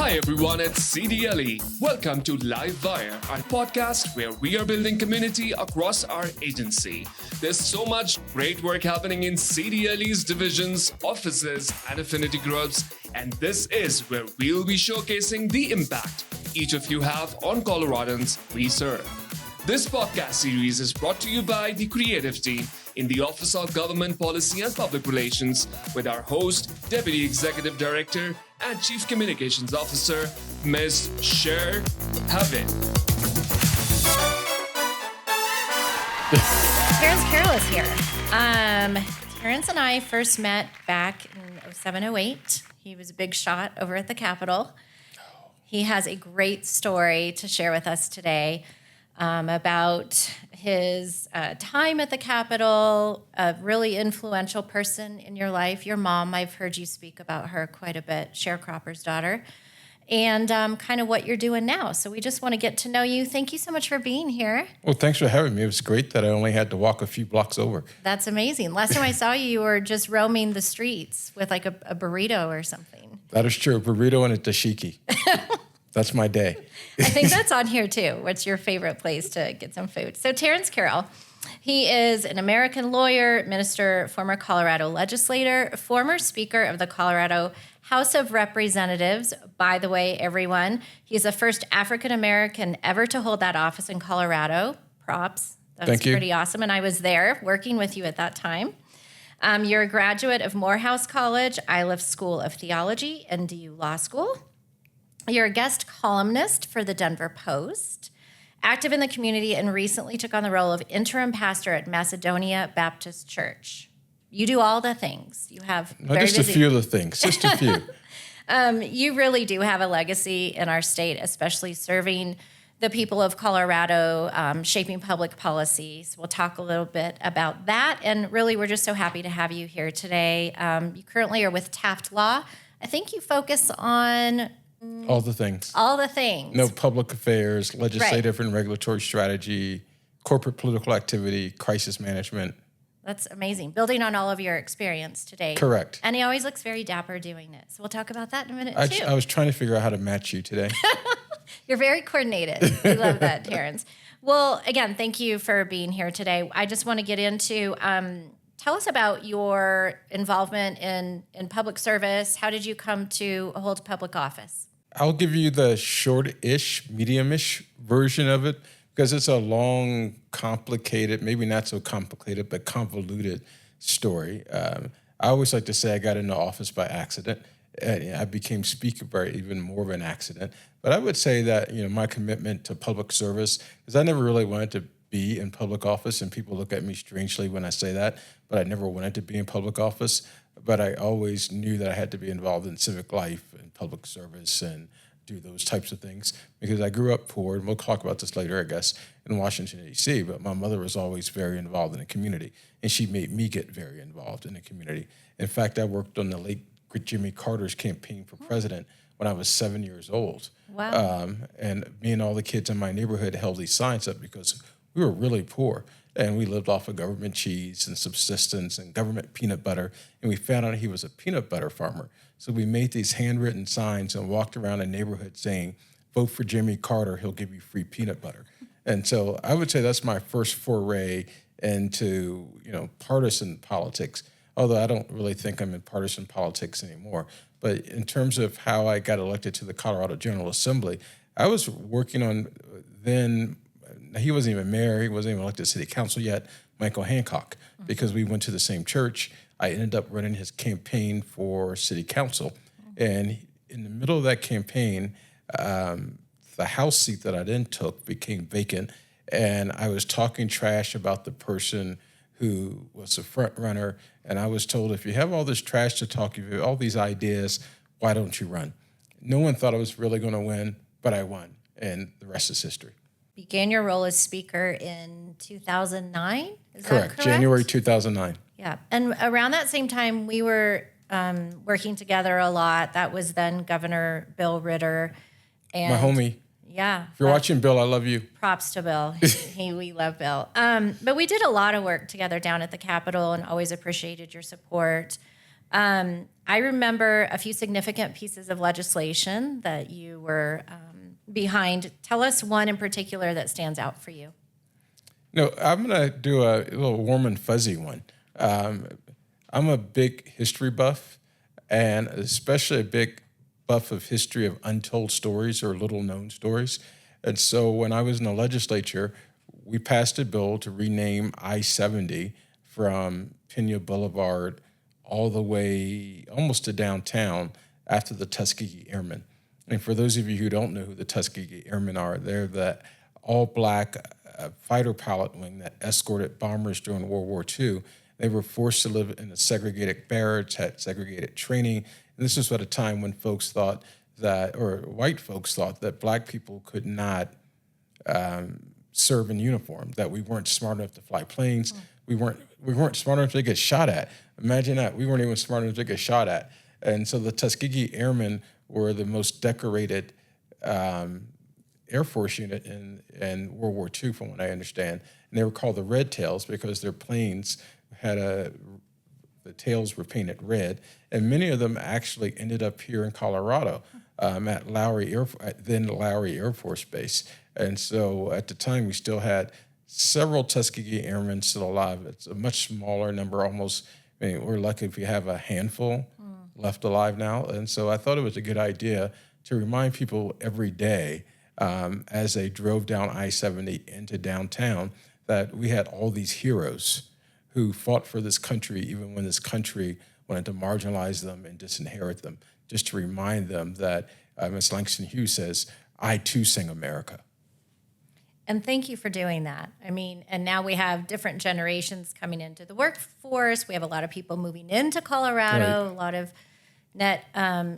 Hi everyone, it's CDLE. Welcome to Live Wire, our podcast where we are building community across our agency. There's so much great work happening in CDLE's divisions, offices, and affinity groups, and this is where we'll be showcasing the impact each of you have on Coloradans we serve. This podcast series is brought to you by the creative team in the Office of Government Policy and Public Relations with our host, Deputy Executive Director and Chief Communications Officer, Ms. Cher, Haavind. Terrance Carroll is here. Terrance and I first met back in 07-08. He was a big shot over at the Capitol. He has a great story to share with us today about his time at the Capitol, a really influential person in your life. Your mom, I've heard you speak about her quite a bit, sharecropper's daughter, and kind of what you're doing now. So we just want to get to know you. Thank you so much for being here. Well, thanks for having me. It was great that I only had to walk a few blocks over. That's amazing. Last time I saw you, you were just roaming the streets with like a burrito or something. That is true. A burrito and a dashiki. That's my day. I think that's on here too. What's your favorite place to get some food? So Terrance Carroll, he is an American lawyer, minister, former Colorado legislator, former speaker of the Colorado House of Representatives. By the way, everyone, he's the first African-American ever to hold that office in Colorado. Props. That's pretty awesome. And I was there working with you at that time. You're a graduate of Morehouse College, Iliff School of Theology, and NDU Law School. You're a guest columnist for the Denver Post, active in the community, and recently took on the role of interim pastor at Macedonia Baptist Church. You do all the things. You have Just a few of the things, just a few. You really do have a legacy in our state, especially serving the people of Colorado, shaping public policies. We'll talk a little bit about that, and really we're just so happy to have you here today. You currently are with Taft Law. I think you focus on all the things. All the things. No, public affairs, legislative and regulatory strategy, corporate political activity, crisis management. That's amazing. Building on all of your experience today. Correct. And he always looks very dapper doing it. So we'll talk about that in a minute, too. I was trying to figure out how to match you today. You're very coordinated. We love that, Terrance. Well, again, thank you for being here today. I just want to get into, tell us about your involvement in public service. How did you come to hold public office? I'll give you the short-ish, medium-ish version of it because it's a long, complicated, maybe not so complicated, but convoluted story. I always like to say I got into office by accident. And I became speaker by even more of an accident. But I would say that, my commitment to public service, because I never really wanted to be in public office, and people look at me strangely when I say that, but I never wanted to be in public office. But I always knew that I had to be involved in civic life and public service and do those types of things because I grew up poor, and we'll talk about this later, I guess, in Washington, D.C., but my mother was always very involved in the community, and she made me get very involved in the community. In fact, I worked on the late Jimmy Carter's campaign for president when I was 7 years old. Wow. And me and all the kids in my neighborhood held these signs up because we were really poor. And we lived off of government cheese and subsistence and government peanut butter. And we found out he was a peanut butter farmer. So we made these handwritten signs and walked around the neighborhood saying, vote for Jimmy Carter, he'll give you free peanut butter. And so I would say that's my first foray into, partisan politics, although I don't really think I'm in partisan politics anymore. But in terms of how I got elected to the Colorado General Assembly, I was working on then. He wasn't even mayor. He wasn't even elected to city council yet, Michael Hancock, because we went to the same church. I ended up running his campaign for city council. And in the middle of that campaign, the House seat that I then took became vacant. And I was talking trash about the person who was the front runner. And I was told, if you have all this trash to talk, if you have all these ideas, why don't you run? No one thought I was really going to win, but I won. And the rest is history. Began your role as speaker in 2009? Is Correct. that correct? January 2009. Yeah. And around that same time, we were working together a lot. That was then Governor Bill Ritter. And my homie. Yeah. If you're watching, Bill, I love you. Props to Bill. We love Bill. But we did a lot of work together down at the Capitol and always appreciated your support. I I remember a few significant pieces of legislation that you were behind. Tell us one in particular that stands out for you. No, I'm going to do a little warm and fuzzy one. I'm a big history buff, and especially a big buff of history of untold stories or little-known stories. And so when I was in the legislature, we passed a bill to rename I-70 from Pena Boulevard all the way almost to downtown after the Tuskegee Airmen. And for those of you who don't know who the Tuskegee Airmen are, they're the all-black fighter pilot wing that escorted bombers during World War II. They were forced to live in a segregated barracks, had segregated training. And this was at a time when folks thought that, or white folks thought that black people could not serve in uniform, that we weren't smart enough to fly planes. We weren't smart enough to get shot at. Imagine that. We weren't even smart enough to get shot at. And so the Tuskegee Airmen were the most decorated Air Force unit in World War II, from what I understand. And they were called the Red Tails because their planes had the tails were painted red. And many of them actually ended up here in Colorado at then Lowry Air Force Base. And so at the time, we still had several Tuskegee Airmen still alive. It's a much smaller number, almost. I mean, we're lucky if we have a handful left alive now. And so I thought it was a good idea to remind people every day as they drove down I-70 into downtown that we had all these heroes who fought for this country, even when this country wanted to marginalize them and disinherit them, just to remind them that, as Langston Hughes says, I too sing America. And thank you for doing that. I mean, and now we have different generations coming into the workforce. We have a lot of people moving into Colorado, Right. a lot of net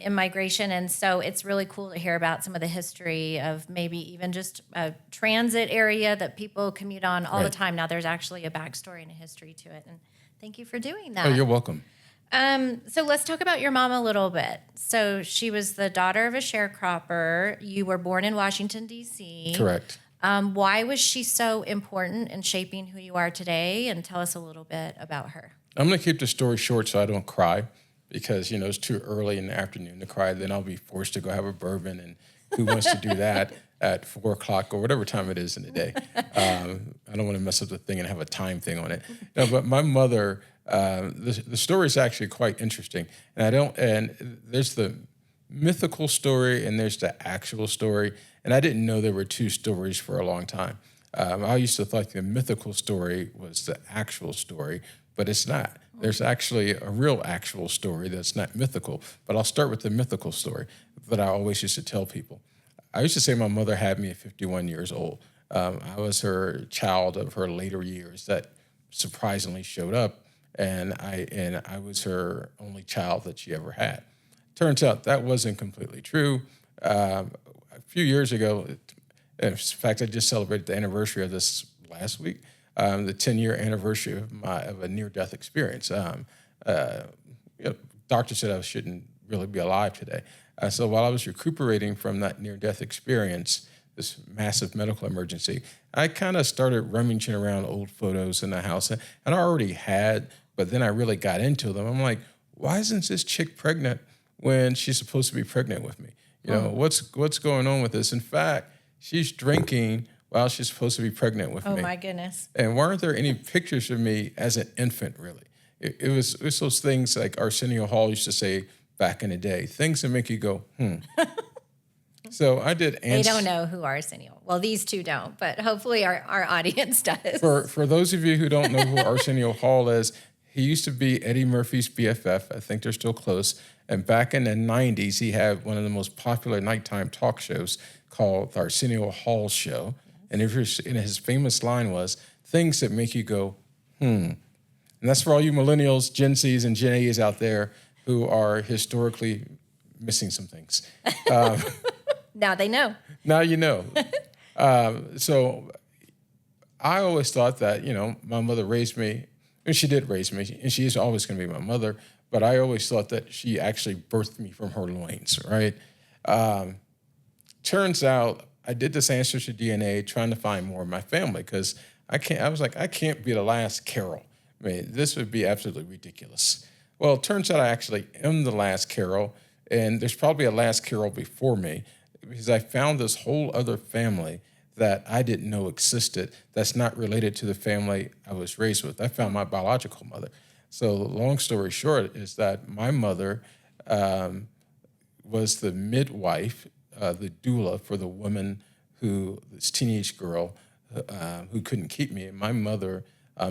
immigration. And so it's really cool to hear about some of the history of maybe even just a transit area that people commute on all the Right. time. Now there's actually a backstory and a history to it. And thank you for doing that. Oh, you're welcome. So let's talk about your mom a little bit. So she was the daughter of a sharecropper. You were born in Washington, D.C. Correct. Why was she so important in shaping who you are today? And tell us a little bit about her. I'm going to keep the story short so I don't cry, because, it's too early in the afternoon to cry. Then I'll be forced to go have a bourbon, and who wants to do that at 4 o'clock or whatever time it is in the day? I don't want to mess up the thing and have a time thing on it. No, but my mother, the story is actually quite interesting. And there's the mythical story and there's the actual story. And I didn't know there were two stories for a long time. I used to think the mythical story was the actual story, but it's not. There's actually a real actual story that's not mythical. But I'll start with the mythical story that I always used to tell people. I used to say my mother had me at 51 years old. I was her child of her later years that surprisingly showed up, and I was her only child that she ever had. Turns out that wasn't completely true. A few years ago, in fact, I just celebrated the anniversary of this last week, the 10-year anniversary of a near-death experience. Doctor said I shouldn't really be alive today. So while I was recuperating from that near-death experience, this massive medical emergency, I kind of started rummaging around old photos in the house. And I already had, but then I really got into them. I'm like, why isn't this chick pregnant when she's supposed to be pregnant with me? What's going on with this? In fact, she's drinking while she's supposed to be pregnant with me. Oh, my goodness. And weren't there any pictures of me as an infant, really? It was those things like Arsenio Hall used to say back in the day, things that make you go, So I did answer. They don't know who Arsenio. Well, these two don't, but hopefully our audience does. For those of you who don't know who Arsenio Hall is, he used to be Eddie Murphy's BFF. I think they're still close. And back in the 90s, he had one of the most popular nighttime talk shows called the Arsenio Hall Show. And his famous line was, things that make you go, And that's for all you millennials, Gen Zs, and Gen As out there who are historically missing some things. Now they know. Now you know. So I always thought that, my mother raised me, and she did raise me, and she is always going to be my mother, but I always thought that she actually birthed me from her loins, right? Turns out I did this ancestry DNA trying to find more of my family because I can't be the last Carroll. I mean, this would be absolutely ridiculous. Well, it turns out I actually am the last Carroll, and there's probably a last Carroll before me because I found this whole other family that I didn't know existed that's not related to the family I was raised with. I found my biological mother. So long story short is that my mother was the midwife, the doula for the woman this teenage girl who couldn't keep me. And my mother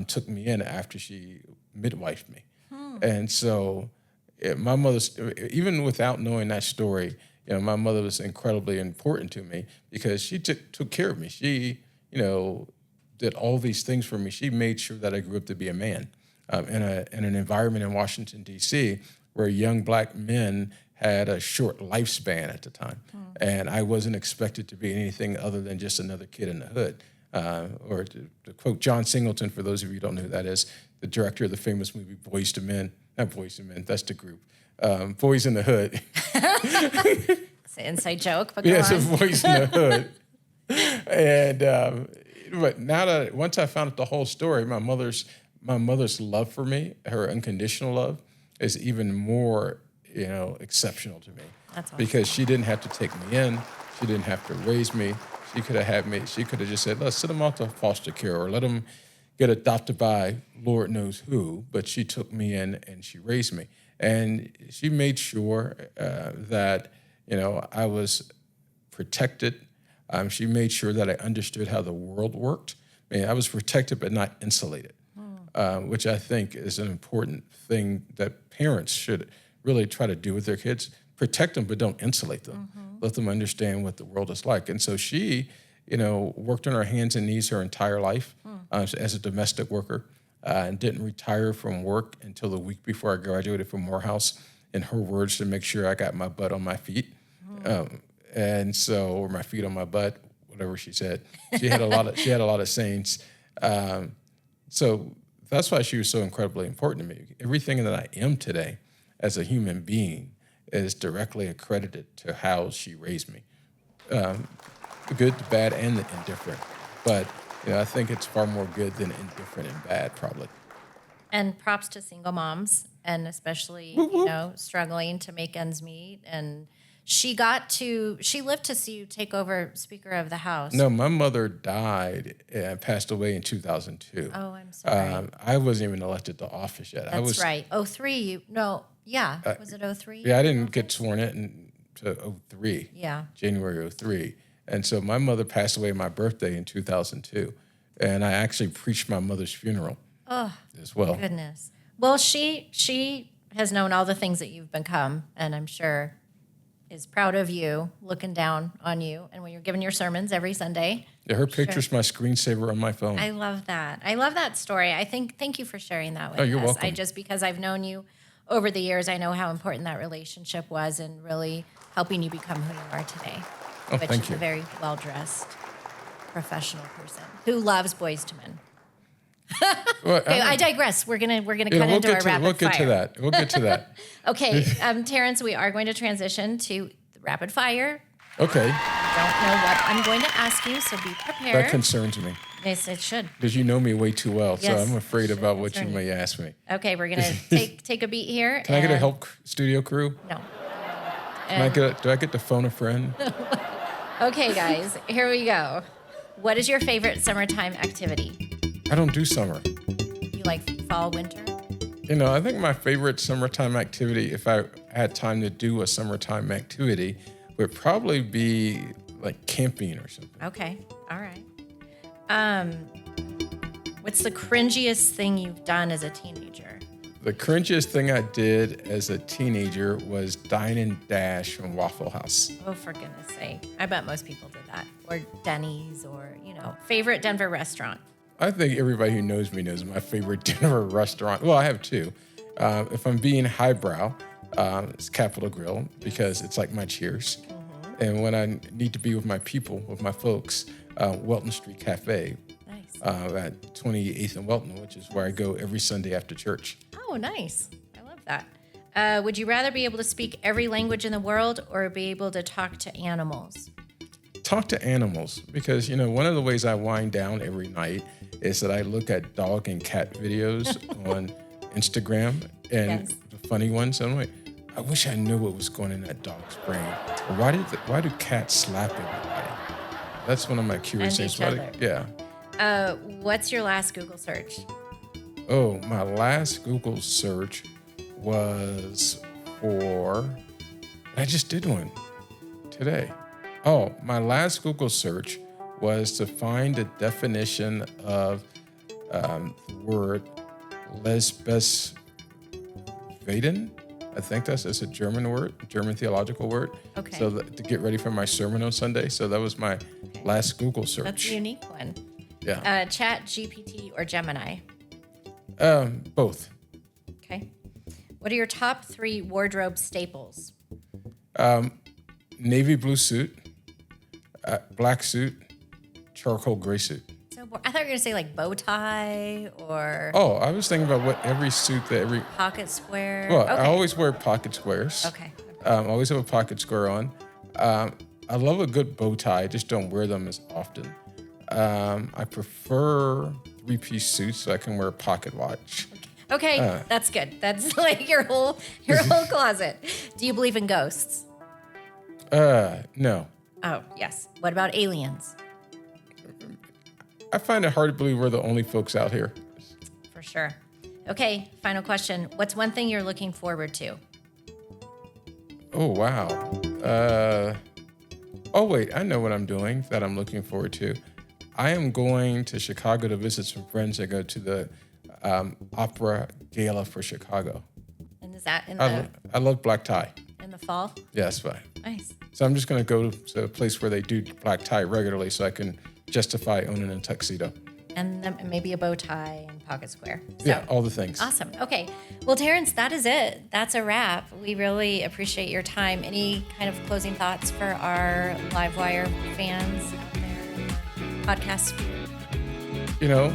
took me in after she midwifed me. And so my mother's, even without knowing that story, my mother was incredibly important to me because she took care of me. She, did all these things for me. She made sure that I grew up to be a man in an environment in Washington, D.C., where young black men had a short lifespan at the time. And I wasn't expected to be anything other than just another kid in the hood. Or to quote John Singleton, for those of you who don't know who that is, the director of the famous movie Boys to Men. Not Boys to Men, that's the group. Boys in the Hood. It's an inside joke, but go on. It's a Boys in the Hood. And but once I found out the whole story, my mother's love for me, her unconditional love, is even more, exceptional to me. That's awesome. Because she didn't have to take me in, she didn't have to raise me. She could have had me. She could have just said, "Let's send him off to foster care or let him get adopted by Lord knows who." But she took me in and she raised me, and she made sure that I was protected. She made sure that I understood how the world worked. I was protected but not insulated, which I think is an important thing that parents should really try to do with their kids. Protect them, but don't insulate them. Let them understand what the world is like. And so she, worked on her hands and knees her entire life as a domestic worker and didn't retire from work until the week before I graduated from Morehouse, in her words, to make sure I got my butt on my feet. Or my feet on my butt, whatever she said. She had a lot of sayings. So that's why she was so incredibly important to me. Everything that I am today as a human being is directly accredited to how she raised me. The good, the bad, and the indifferent. But I think it's far more good than indifferent and bad, probably. And props to single moms, and especially, struggling to make ends meet. And she lived to see you take over Speaker of the House. No, my mother died and passed away in 2002. Oh, I'm sorry. I wasn't even elected to office yet. That's right. 03, was it 03? Yeah, I didn't get sworn in to 03. Yeah. January 03. And so my mother passed away on my birthday in 2002. And I actually preached my mother's funeral as well. Goodness. Well, she has known all the things that you've become, and I'm sure is proud of you, looking down on you, and when you're giving your sermons every Sunday. Yeah, her picture's my screensaver on my phone. I love that. I love that story. Thank you for sharing that with us. You're welcome. Because I've known you over the years, I know how important that relationship was in really helping you become who you are today. Oh, which thank is you. a very well-dressed professional person who loves Boys to Men. Well, Okay, I digress. We're gonna cut into our rapid fire. We'll get to that. Okay, Terrance, we are going to transition to the rapid fire. Okay. I don't know what I'm going to ask you, so be prepared. That concerns me. Yes, it should. Because you know me way too well, so Yes, I'm afraid should about what you concern may ask me. Okay, we're gonna take a beat here. Can I get a help studio crew? No. Do I get to phone a friend? Okay, guys, here we go. What is your favorite summertime activity? I don't do summer. You like fall, winter? I think my favorite summertime activity, if I had time to do a summertime activity, would probably be like camping or something. Okay, all right. What's the cringiest thing you've done as a teenager? The cringiest thing I did as a teenager was dine and dash from Waffle House. Oh, for goodness sake. I bet most people did that. Or Denny's or, favorite Denver restaurant. I think everybody who knows me knows my favorite Denver restaurant. Well, I have two. If I'm being highbrow, it's Capitol Grill because it's like my Cheers. Mm-hmm. And when I need to be with my people, with my folks, Welton Street Cafe. Nice. At 28th and Welton, which is where I go every Sunday after church. Oh, nice. I love that. Would you rather be able to speak every language in the world or be able to talk to animals? Talk to animals because, one of the ways I wind down every night is that I look at dog and cat videos on Instagram. And Yes. the funny ones. I'm like, I wish I knew what was going in that dog's brain. Or why do cats slap everybody? That's one of my curious And things. each other. Yeah. What's your last Google search? Oh, my last Google search was for, I just did one today. Oh, my last Google search was to find a definition of the word Lesbesvaden. I think it's a German word, German theological word. Okay. So to get ready for my sermon on Sunday. So that was my last Google search. That's a unique one. Yeah. Chat, GPT, or Gemini? Both. Okay. What are your top 3 wardrobe staples? Navy blue suit, black suit, charcoal gray suit. So I thought you were going to say like bow tie or Oh, I was thinking about what every suit that every. pocket square. Well, Okay. I always wear pocket squares. Okay. I always have a pocket square on. I love a good bow tie. I just don't wear them as often. I prefer 3-piece suits so I can wear a pocket watch. Okay, that's good. That's like your whole closet. Do you believe in ghosts? No. Oh, yes. What about aliens? I find it hard to believe we're the only folks out here. For sure. Okay, final question. What's one thing you're looking forward to? Oh, wow. Oh, wait, I know what I'm doing that I'm looking forward to. I am going to Chicago to visit some friends that go to the opera gala for Chicago. And is that in I love black tie. in the fall? Yeah, that's fine. Nice. So I'm just going to go to a place where they do black tie regularly so I can justify owning a tuxedo. And then maybe a bow tie and pocket square. So, Yeah, all the things. awesome. Okay. Well, Terrance, that is it. That's a wrap. We really appreciate your time. Any kind of closing thoughts for our Livewire fans out there in the podcast? You know,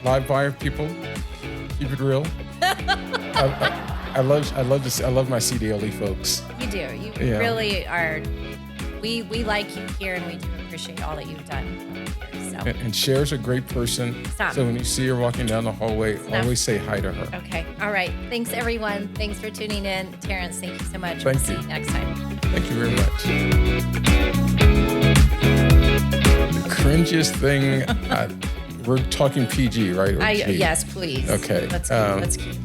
live wire people, keep it real. I love my CDLE folks. You do. You Yeah. really are. We like you here, and we do appreciate all that you've done here. So, And Cher's a great person. Stop. So when you see her walking down the hallway, Stop. always say hi to her. okay. All right. Thanks, everyone. Thanks for tuning in. Terrance, thank you so much. Thank We'll see you. you next time. Thank you very much. The cringiest thing, we're talking PG, right? Or G? Yes, please. Okay, Let's keep.